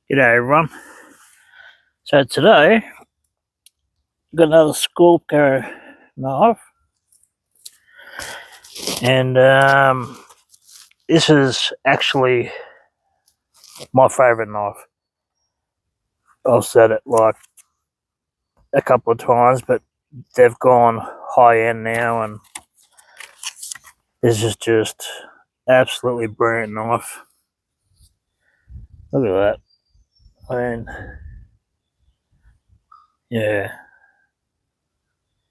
G'day everyone. So today I've got another SCORPCO knife, and this is actually my favourite knife. I've said it like a couple of times, but they've gone high end now, and this is just absolutely brilliant knife. Look at that. I mean, yeah.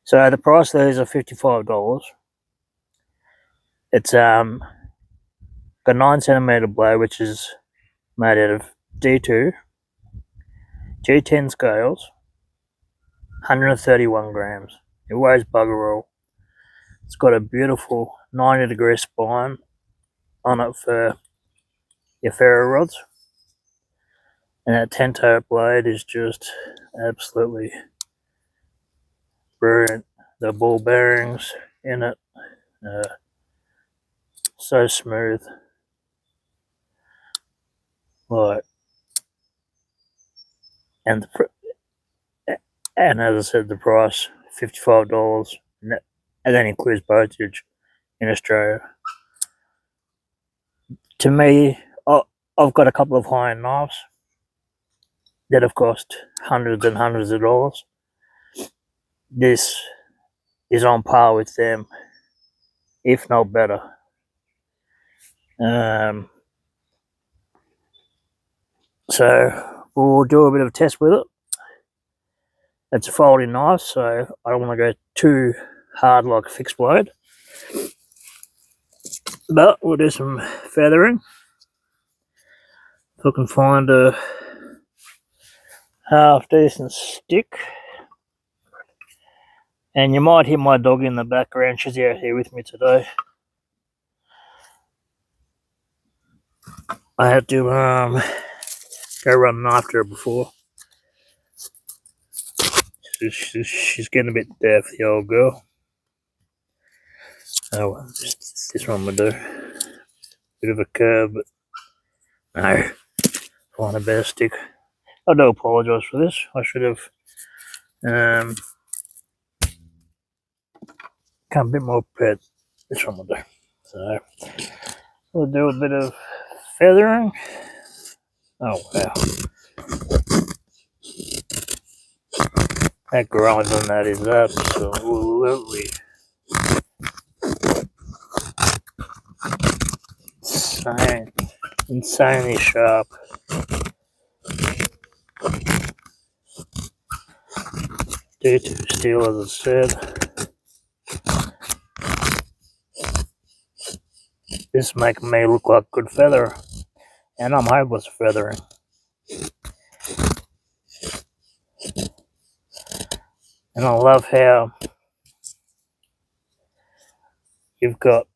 So the price of these are $55. It's got 9cm blade, which is made out of D2 G10 scales, 131 grams. It weighs bugger all. It's got a beautiful 90-degree spine on it for your ferro rods, and that Tanto Blade is just absolutely brilliant. The ball bearings in it, so smooth. Like, and as I said, the price $55, and that includes postage in Australia. To me, I've got a couple of high-end knives that have cost hundreds and hundreds of dollars. This is on par with them, if not better. So we'll do a bit of a test with it. It's a folding knife, so I don't want to go too hard like a fixed blade, but we'll do some feathering. If I can find a half decent stick. And you might hear my dog in the background. She's out here with me today. I had to go running after her before. She's getting a bit deaf, the old girl. Oh well, this one would do. Bit of a curve, but no. Find a better stick. I do apologise for this. I should have come a bit more prepared. This one will do. So we'll do a bit of feathering. Oh wow. That grind on that is absolutely insanely sharp. D2 steel, as I said. This is making me look like a good feather, and I'm hopeless at feathering. And I love how you've got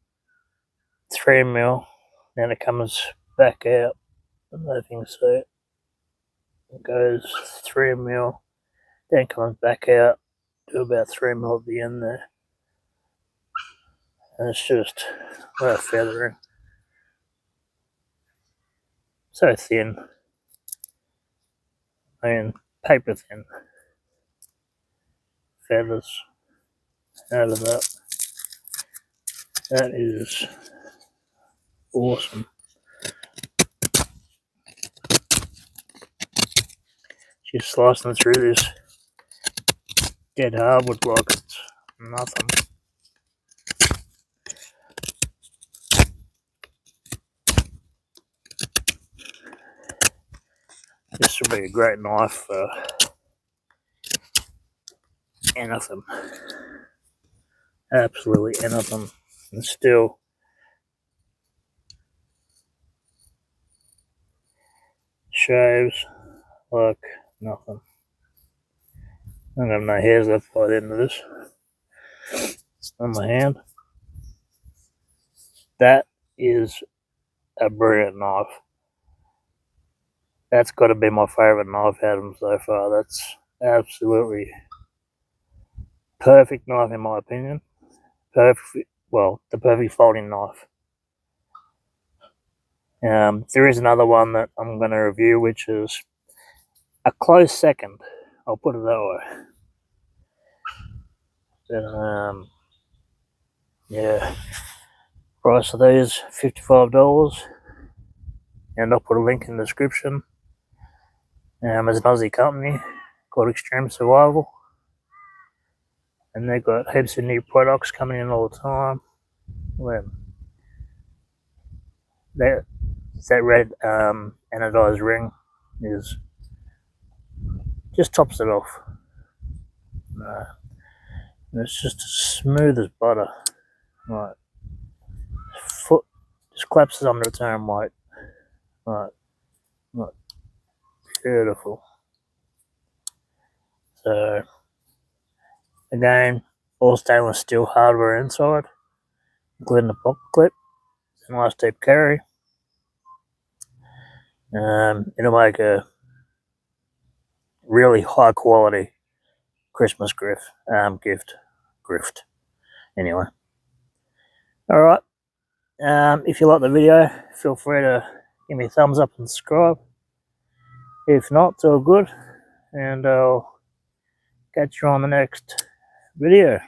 3mm, then it comes back out. I don't know if you can see it. It goes 3mm, then comes back out to about 3mm at the end there. And it's just like feathering. So thin. I mean, paper thin. Feathers out of that. That is awesome. She's slicing through this dead hardwood like it's nothing. This would be a great knife for anything. Absolutely anything. And still shaves like nothing. I don't have no hairs left by the end of this on my hand. That is a brilliant knife. That's got to be my favourite knife out of them so far. That's absolutely perfect knife in my opinion. Perfect, well, the perfect folding knife. There is another one that I'm going to review, which is a close second, I'll put it that way. But, yeah, price of these $55, and I'll put a link in the description. It's an Aussie company called Extreme Survival, and they've got heaps of new products coming in all the time. Well, that red anodized ring is just tops it off. It's just as smooth as butter. Right, foot just collapses under its own weight. Right, beautiful. So again, all stainless steel hardware inside, including the pocket clip. It's a nice deep carry. It'll make a really high quality Christmas gift. Anyway, all right. If you like the video, feel free to give me a thumbs up and subscribe. If not, it's all good, and I'll catch you on the next video.